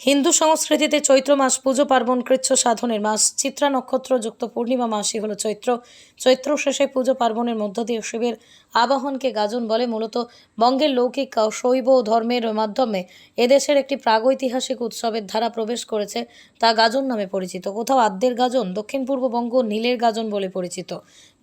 হিন্দু সংস্কৃতিতে চৈত্র মাস পুজো পার্বণ কৃচ্ছ সাধনের মাস। চিত্রা নক্ষত্র যুক্ত পূর্ণিমা মাসই হলো চৈত্র শেষে পুজো পার্বণের মধ্য দিয়ে শিবের আবাহনকে গাজন বলে। মূলত বঙ্গের লৌকিক শৈব ধর্মের মাধ্যমে এদেশের একটি প্রাগৈতিহাসিক উৎসবের ধারা প্রবেশ করেছে, তা গাজন নামে পরিচিত। কোথাও আদ্যের গাজন, দক্ষিণ পূর্ববঙ্গ নীলের গাজন বলে পরিচিত।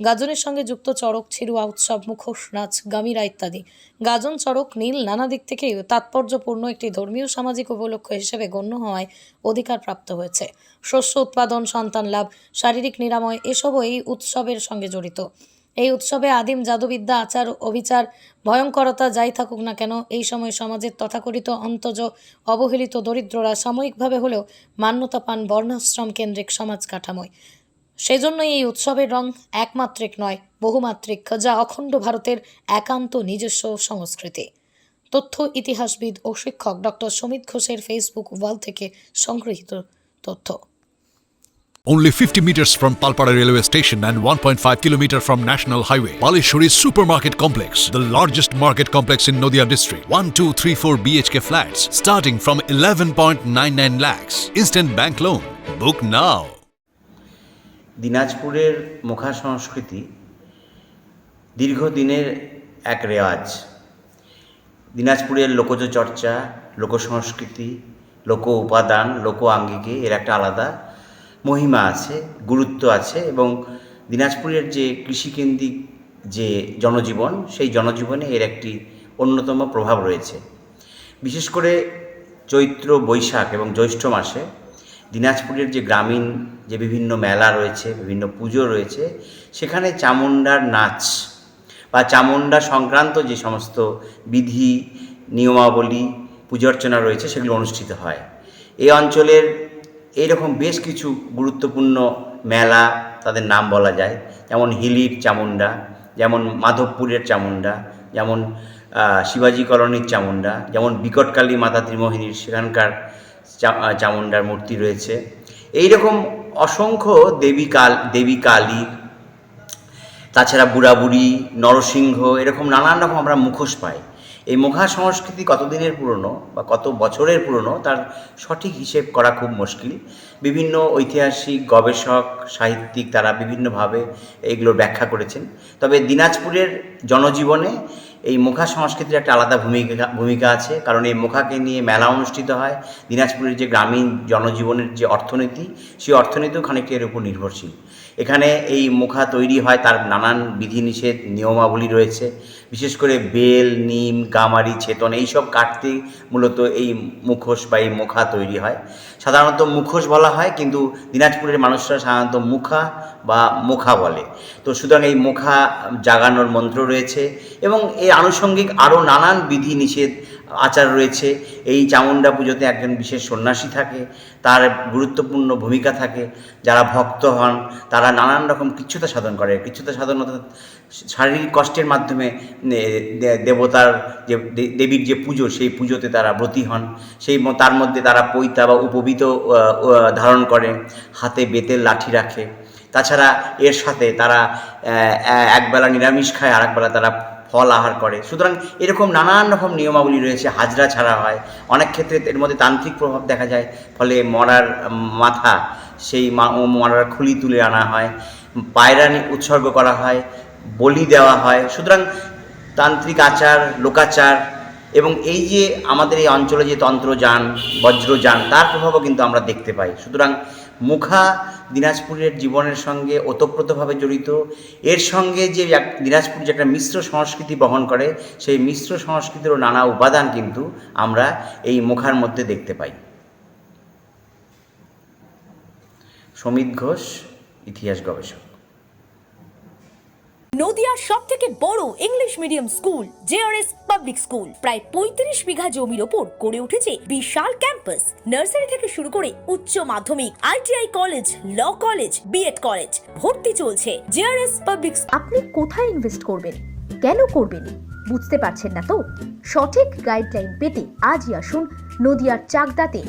গাজনের সঙ্গে যুক্ত চড়ক, ছিরুয়া উৎসব, মুখোশ নাচ, গামিরা ইত্যাদি। গাজন, চড়ক, নীল নানা দিক থেকেই তাৎপর্যপূর্ণ একটি ধর্মীয় সামাজিক উপলক্ষ হিসেবে গণ্য হওয়ায় অধিকার প্রাপ্ত হয়েছে। শস্য উৎপাদন, সন্তান লাভ, শারীরিক নিরাময় এসবও এই উৎসবের সঙ্গে জড়িত। এই উৎসবে আদিম জাদুবিদ্যা, আচার অবিচার, ভয়ঙ্করতা যাই থাকুক না কেন, এই সময় সমাজের তথাকথিত অন্তজ অবহেলিত দরিদ্ররা সাময়িকভাবে হলেও মান্যতা পান বর্ণাশ্রম কেন্দ্রিক সমাজ কাঠামোয়। সেজন্যই এই উৎসবের রং একমাত্রিক নয়, বহুমাত্রিক, যা অখণ্ড ভারতের একান্ত নিজস্ব সংস্কৃতি। তথ্য ইতিহাসবিদ ও শিক্ষক ডক্টর সমিত ঘোষের ফেসবুক ওয়াল থেকে সংগৃহীত তথ্য। Only 50 meters from Palpara railway station and 1.5 kilometer from National Highway, Palishuri Supermarket Complex, the largest market complex in Nadia district. 1, 2, 3, 4 BHK flats starting from 11.99 lakhs. Instant bank loan. Book now. দিনাজপুরের মুখা সংস্কৃতি দীর্ঘদিনের এক রেওয়াজ। দিনাজপুরের লোকজ চর্চা, লোকসংস্কৃতি, লোক উপাদান, লোক আঙ্গিকে এর একটা আলাদা মহিমা আছে, গুরুত্ব আছে এবং দিনাজপুরের যে কৃষিকেন্দ্রিক যে জনজীবন, সেই জনজীবনে এর একটি অন্যতম প্রভাব রয়েছে। বিশেষ করে চৈত্র, বৈশাখ এবং জ্যৈষ্ঠ মাসে দিনাজপুরের যে গ্রামীণ যে বিভিন্ন মেলা রয়েছে, বিভিন্ন পুজো রয়েছে, সেখানে চামুণ্ডার নাচ বা চামুণ্ডা সংক্রান্ত যে সমস্ত বিধি, নিয়মাবলী, পূজার্চনা রয়েছে, সেগুলো অনুষ্ঠিত হয়। এই অঞ্চলের এইরকম বেশ কিছু গুরুত্বপূর্ণ মেলা, তাদের নাম বলা যায়, যেমন হিলির চামুণ্ডা, যেমন মাধবপুরের চামুণ্ডা, যেমন শিবাজি কলোনির চামুণ্ডা, যেমন বিকটকালী মাতা ত্রিমোহিনীর সেখানকার চামুণ্ডার মূর্তি রয়েছে। এই রকম অসংখ্য দেবী কালী, তাছাড়া বুড়াবুড়ি, নরসিংহ, এরকম নানান রকম আমরা মুখোশ পাই। এই মুখা সংস্কৃতি কত দিনের পুরনো বা কত বছরের পুরনো তার সঠিক হিসেব করা খুব মুশকিল। বিভিন্ন ঐতিহাসিক গবেষক, সাহিত্যিক তারা বিভিন্নভাবে এইগুলোর ব্যাখ্যা করেছেন। তবে দিনাজপুরের জনজীবনে এই মুখা সংস্কৃতির একটা আলাদা ভূমিকা আছে, কারণ এই মুখাকে নিয়ে মেলা অনুষ্ঠিত হয়। দিনাজপুরের যে গ্রামীণ জনজীবনের যে অর্থনীতি, সেই অর্থনীতিও খানিকটা এর উপর নির্ভরশীল। এখানে এই মুখা তৈরি হয়, তার নানান বিধিনিষেধ, নিয়মাবলী রয়েছে। বিশেষ করে বেল, নিম, গামারি, ছেতন এইসব কাটতে মূলত এই মুখোশ বা এই মুখা তৈরি হয়। সাধারণত মুখোশ বলা হয়, কিন্তু দিনাজপুরের মানুষরা সাধারণত মুখা বা মুখা বলে। তো সুতরাং এই মুখা জাগানোর মন্ত্র রয়েছে এবং এই আনুষঙ্গিক আরও নানান বিধি নিষেধ, আচার রয়েছে। এই চামুণ্ডা পুজোতে একজন বিশেষ সন্ন্যাসী থাকে, তার গুরুত্বপূর্ণ ভূমিকা থাকে। যারা ভক্ত হন তারা নানান রকম কৃচ্ছতা সাধন করে। কৃচ্ছতা সাধন অর্থাৎ শারীরিক কষ্টের মাধ্যমে দেবতার যে দেবীর যে পুজো, সেই পুজোতে তারা ব্রতী হন। তার মধ্যে তারা পৈতা বা উপবীত ধারণ করে, হাতে বেতের লাঠি রাখে। তাছাড়া এর সাথে তারা একবেলা নিরামিষ খায়, আর একবেলা তারা ফল আহার করে। সুতরাং এরকম নানান রকম নিয়মাবলী রয়েছে। হাজরা ছাড়া হয়, অনেক ক্ষেত্রে এর মধ্যে তান্ত্রিক প্রভাব দেখা যায়। ফলে মরার মাথা, সেই মরার খুলি তুলে আনা হয়, পায়রা উৎসর্গ করা হয়, বলি দেওয়া হয়। সুতরাং তান্ত্রিক আচার, লোকাচার এবং এই যে আমাদের এই অঞ্চলে যে তন্ত্রযান, বজ্রযান, তার প্রভাবও কিন্তু আমরা দেখতে পাই। সুতরাং মুখা দিনাজপুরের জীবনের সঙ্গে ওতপ্রোতভাবে জড়িত। এর সঙ্গে যে দিনাজপুর যে একটা মিশ্র সংস্কৃতি বহন করে, সেই মিশ্র সংস্কৃতিরও নানা উপাদান কিন্তু আমরা এই মুখার মধ্যে দেখতে পাই। সমিত ঘোষ, ইতিহাস গবেষক। নদিয়ার সবথেকে বড় English medium school JRS public school প্রায় ৩৫ বিঘা জমির ওপর গড়ে উঠেছে বিশাল ক্যাম্পাস। নার্সারি থেকে শুরু করে উচ্চ মাধ্যমিক, ITI college, law college, BEd college, ভর্তি চলছে। JRS public. আপনি কোথায় ইনভেস্ট করবেন, কেন করবেন, বুঝতে পারছেন না তো? সঠিক গাইডলাইন পেতে আজই আসুন নদিয়ার চাকদাতে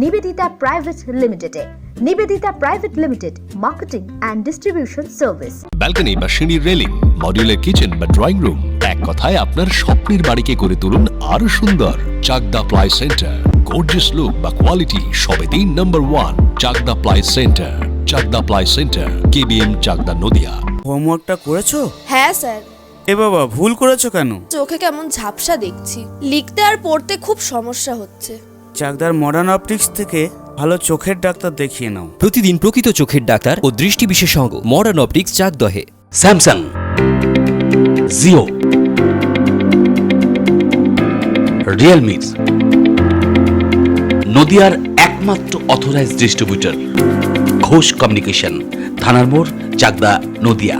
নিবেদিতা প্রাইভেট লিমিটেডে। Nivedita private limited, marketing and distribution service. Balcony বা সিঁড়ির রেলিং, মডিউলার কিচেন বা ড্রয়িং রুম, এক কথায় আপনার স্বপ্নের বাড়িকে করে তুলুন আরো সুন্দর। Chakdah ply centre. Gorgeous look বা কোয়ালিটি সবেতেই number 1 Chakdah ply centre. Chakdah ply centre, KBM, Chakdah, Nadia. হোমওয়ার্কটা করেছো? হ্যাঁ স্যার। এ বাবা, ভুল করেছো কেন? চোখে কেমন ঝাপসা দেখছি, লিখতে আর পড়তে খুব সমস্যা হচ্ছে। চাকদার মডার্ন অপটিক্স থেকে ভালো চোখের ডাক্তার দেখিয়ে নাও। প্রতিদিন প্রকৃত চোখের ডাক্তার ও দৃষ্টি বিশেষজ্ঞ মডার্ন অপটিক্স চাকদহে। স্যামসাং, জিও, রিয়েলমি, নদিয়ার একমাত্র অথরাইজড ডিস্ট্রিবিউটর ঘোষ কমিউনিকেশন, থানার মোড়, চাকদা, নদিয়া।